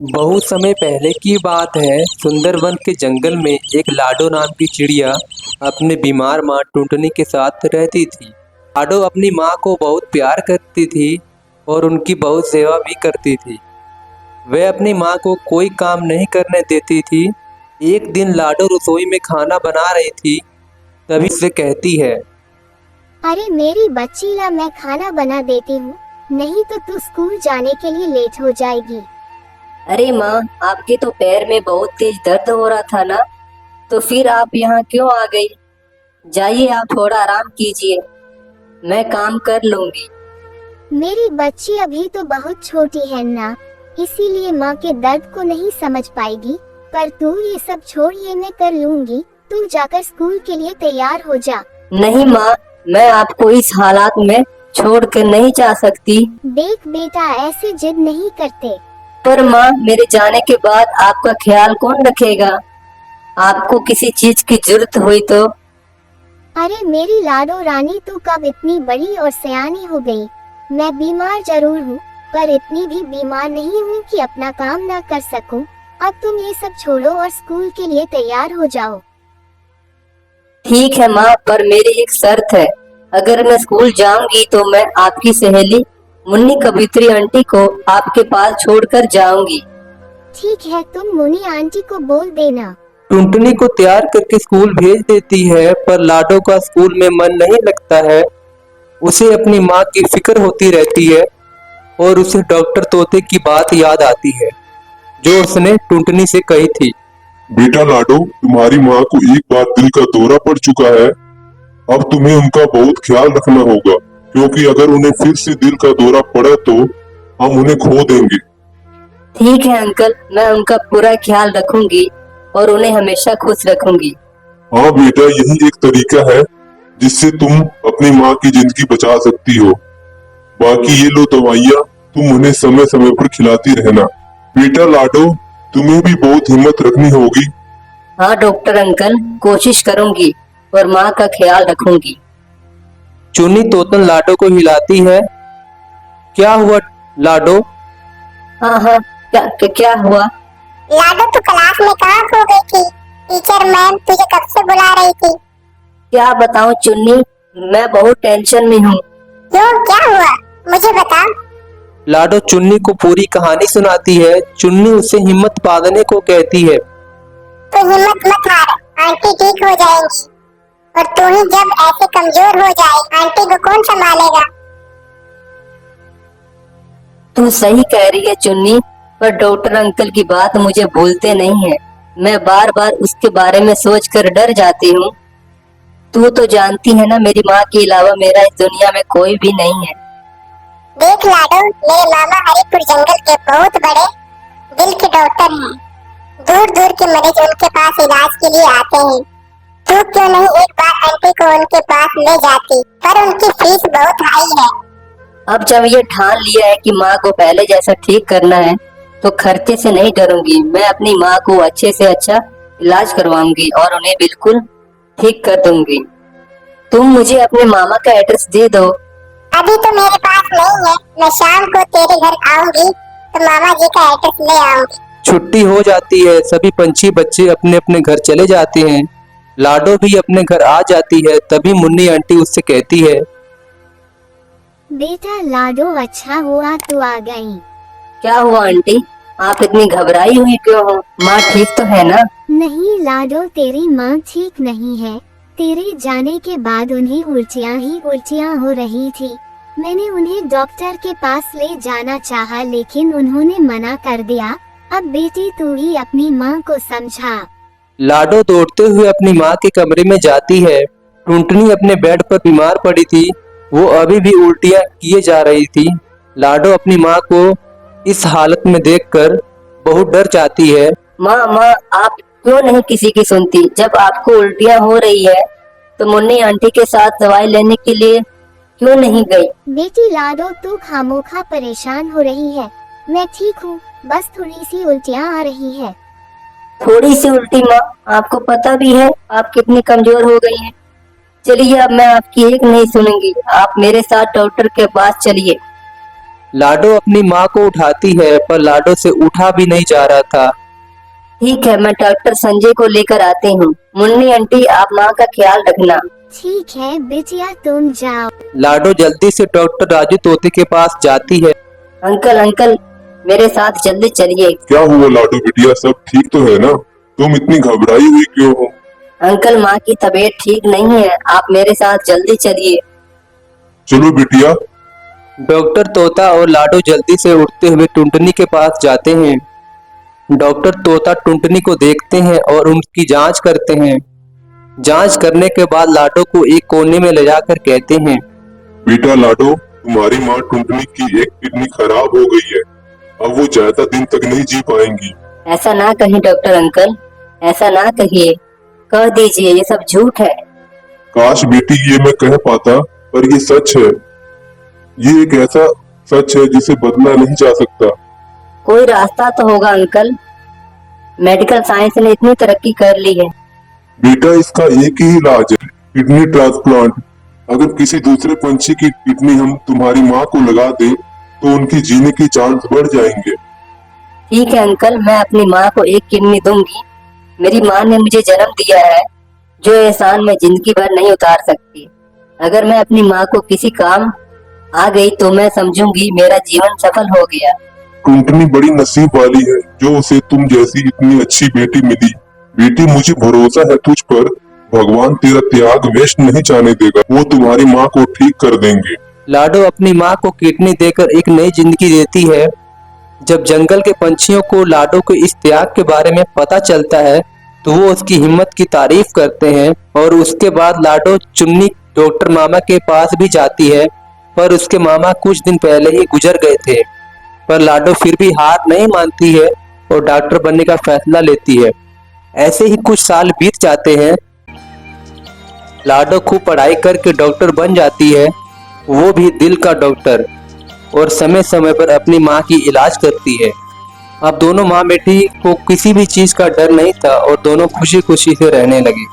बहुत समय पहले की बात है। सुंदरवन के जंगल में एक लाडो नाम की चिड़िया अपने बीमार माँ टुनटुनी के साथ रहती थी। लाडो अपनी माँ को बहुत प्यार करती थी और उनकी बहुत सेवा भी करती थी। वह अपनी माँ को कोई काम नहीं करने देती थी। एक दिन लाडो रसोई में खाना बना रही थी, तभी उसे कहती है, अरे मेरी बच्ची ला, मैं खाना बना देती हूँ, नहीं तो तू स्कूल जाने के लिए लेट हो जाएगी। अरे माँ, आपके तो पैर में बहुत तेज दर्द हो रहा था ना, तो फिर आप यहाँ क्यों आ गई? जाइए, आप थोड़ा आराम कीजिए, मैं काम कर लूंगी। मेरी बच्ची अभी तो बहुत छोटी है ना, इसीलिए माँ के दर्द को नहीं समझ पाएगी। पर तू ये सब छोड़, ये मैं कर लूंगी। तू जाकर स्कूल के लिए तैयार हो जा। नहीं माँ, मैं आपको इस हालात में छोड़ कर नहीं जा सकती। देख बेटा, ऐसे जिद नहीं करते। पर माँ, मेरे जाने के बाद आपका ख्याल कौन रखेगा? आपको किसी चीज की जरूरत हुई तो? अरे मेरी लाडो रानी, तू कब इतनी बड़ी और सयानी हो गई? मैं बीमार जरूर हूँ, पर इतनी भी बीमार नहीं हूँ कि अपना काम ना कर सकूँ। अब तुम ये सब छोड़ो और स्कूल के लिए तैयार हो जाओ। ठीक है माँ, पर मेरी एक शर्त है। अगर मैं स्कूल जाऊंगी तो मैं आपकी सहेली मुन्नी कबूतरी आंटी को आपके पास छोड़कर जाऊंगी। ठीक है, तुम मुनी आंटी को बोल देना। टुनटुनी को तैयार करके स्कूल भेज देती है, पर लाडो का स्कूल में मन नहीं लगता है। उसे अपनी माँ की फिक्र होती रहती है और उसे डॉक्टर तोते की बात याद आती है जो उसने टुनटुनी से कही थी। बेटा लाडो, तुम्हारी माँ को एक बार दिल का दौरा पड़ चुका है। अब तुम्हें उनका बहुत ख्याल रखना होगा, क्योंकि अगर उन्हें फिर से दिल का दौरा पड़ा तो हम उन्हें खो देंगे। ठीक है अंकल, मैं उनका पूरा ख्याल रखूंगी और उन्हें हमेशा खुश रखूंगी। हाँ बेटा, यही एक तरीका है जिससे तुम अपनी माँ की जिंदगी बचा सकती हो। बाकी ये लो दवाइयाँ, तुम उन्हें समय समय पर खिलाती रहना। बेटा लाडो, तुम्हें भी बहुत हिम्मत रखनी होगी। हाँ डॉक्टर अंकल, कोशिश करूंगी और माँ का ख्याल रखूंगी। चुन्नी तोतन लाडो को हिलाती है। क्या हुआ लाडो? हाँ हाँ, क्या हुआ? लाडो, तू क्लास में कहाँ खो गई थी? टीचर मैम तुझे कब से बुला रही थी। क्या बताऊँ चुन्नी, मैं बहुत टेंशन में हूँ। क्यों, क्या हुआ, मुझे बता। लाडो चुन्नी को पूरी कहानी सुनाती है। चुन्नी उसे हिम्मत बांधने को कहती है। तो हिम्मत मत हार, आंटी ठीक हो जाएंगी। और तू ही जब ऐसे कमजोर हो जाए, आंटी को कौन संभालेगा? तू सही कह रही है चुन्नी, पर डॉक्टर अंकल की बात मुझे भूलते नहीं है। मैं बार बार उसके बारे में सोचकर डर जाती हूँ। तू तो जानती है ना, मेरी माँ के अलावा मेरा इस दुनिया में कोई भी नहीं है। देख लाडो, मेरे मामा हरिपुर जंगल के बहुत बड़े दिल के डॉक्टर हैं। दूर दूर के मरीज उनके पास इलाज के लिए आते हैं। तू क्यों नहीं एक बार आंटी को उनके पास ले जाती? पर उनकी फीस बहुत हाई है। अब जब ये ठान लिया है कि माँ को पहले जैसा ठीक करना है, तो खर्चे से नहीं डरूंगी। मैं अपनी माँ को अच्छे से अच्छा इलाज करवाऊंगी और उन्हें बिल्कुल ठीक कर दूंगी। तुम मुझे अपने मामा का एड्रेस दे दो। अभी तो मेरे पास नहीं है, मैं शाम को तेरे घर आऊंगी तो मामा जी का एड्रेस ले आऊंगी। छुट्टी हो जाती है। सभी पंछी बच्चे अपने अपने घर चले जाते हैं। लाडो भी अपने घर आ जाती है। तभी मुन्नी आंटी उससे कहती है, बेटा लाडो, अच्छा हुआ तू आ गई। क्या हुआ आंटी, आप इतनी घबराई हुई क्यों हो? माँ ठीक तो है ना? नहीं लाडो, तेरी माँ ठीक नहीं है। तेरे जाने के बाद उन्हें उल्टियाँ ही उल्टियाँ हो रही थी। मैंने उन्हें डॉक्टर के पास ले जाना चाहा, लेकिन उन्होंने मना कर दिया। अब बेटी तू ही अपनी माँ को समझा। लाडो दौड़ते हुए अपनी माँ के कमरे में जाती है। टुनटुनी अपने बेड पर बीमार पड़ी थी। वो अभी भी उल्टियाँ किए जा रही थी। लाडो अपनी माँ को इस हालत में देखकर बहुत डर जाती है। माँ माँ, आप क्यों नहीं किसी की सुनती? जब आपको उल्टियाँ हो रही है तो मुन्नी आंटी के साथ दवाई लेने के लिए क्यों नहीं गई? बेटी लाडो, तू खामोखा परेशान हो रही है। मैं ठीक हूँ, बस थोड़ी सी उल्टियाँ आ रही है। थोड़ी सी उल्टी माँ, आपको पता भी है आप कितनी कमजोर हो गई हैं। चलिए, अब मैं आपकी एक नहीं सुनूंगी, आप मेरे साथ डॉक्टर के पास चलिए। लाडो अपनी माँ को उठाती है पर लाडो से उठा भी नहीं जा रहा था। ठीक है, मैं डॉक्टर संजय को लेकर आती हूँ। मुन्नी आंटी, आप माँ का ख्याल रखना। ठीक है बिटिया, तुम जाओ। लाडो जल्दी से डॉक्टर राजू तोते के पास जाती है। अंकल अंकल, मेरे साथ जल्दी चलिए। क्या हुआ लाडो बिटिया, सब ठीक तो है ना? तुम इतनी घबराई हुई क्यों हो? अंकल, माँ की तबीयत ठीक नहीं है, आप मेरे साथ जल्दी चलिए। चलो बिटिया। डॉक्टर तोता और लाडो जल्दी से उठते हुए टुनटुनी के पास जाते हैं। डॉक्टर तोता टुनटुनी को देखते हैं और उनकी जांच करते हैं। जांच करने के बाद लाडो को एक कोने में ले जाकर कहते हैं, बेटा लाडो, तुम्हारी माँ टुनटुनी की एक किडनी खराब हो गई है। अब वो ज्यादा दिन तक नहीं जी पाएंगी। ऐसा ना कहिए डॉक्टर अंकल, ऐसा ना कहिए। कह दीजिए ये सब झूठ है। काश बेटी ये मैं कह पाता, पर ये सच है। ये एक ऐसा सच है जिसे बदला नहीं जा सकता। कोई रास्ता तो होगा अंकल, मेडिकल साइंस ने इतनी तरक्की कर ली है। बेटा इसका एक ही इलाज है, किडनी ट्रांसप्लांट। अगर किसी दूसरे पंछी की किडनी हम तुम्हारी माँ को लगा दें तो उनकी जीने की चांस बढ़ जाएंगे। ठीक है अंकल, मैं अपनी माँ को एक किडनी दूंगी। मेरी माँ ने मुझे जन्म दिया है, जो एहसान मैं जिंदगी भर नहीं उतार सकती। अगर मैं अपनी माँ को किसी काम आ गई तो मैं समझूंगी मेरा जीवन सफल हो गया। टुनटुनी बड़ी नसीब वाली है जो उसे तुम जैसी इतनी अच्छी बेटी मिली। बेटी मुझे भरोसा है तुझ पर, भगवान तेरा त्याग वेस्ट नहीं जाने देगा। वो तुम्हारी माँ को ठीक कर देंगे। लाडो अपनी माँ को किडनी देकर एक नई जिंदगी देती है। जब जंगल के पंछियों को लाडो के इस त्याग के बारे में पता चलता है तो वो उसकी हिम्मत की तारीफ करते हैं। और उसके बाद लाडो चुन्नी डॉक्टर मामा के पास भी जाती है, पर उसके मामा कुछ दिन पहले ही गुजर गए थे। पर लाडो फिर भी हार नहीं मानती है और डॉक्टर बनने का फैसला लेती है। ऐसे ही कुछ साल बीत जाते हैं। लाडो खूब पढ़ाई करके डॉक्टर बन जाती है, वो भी दिल का डॉक्टर, और समय समय पर अपनी माँ की इलाज करती है। अब दोनों माँ बेटी को किसी भी चीज का डर नहीं था और दोनों खुशी खुशी से रहने लगे।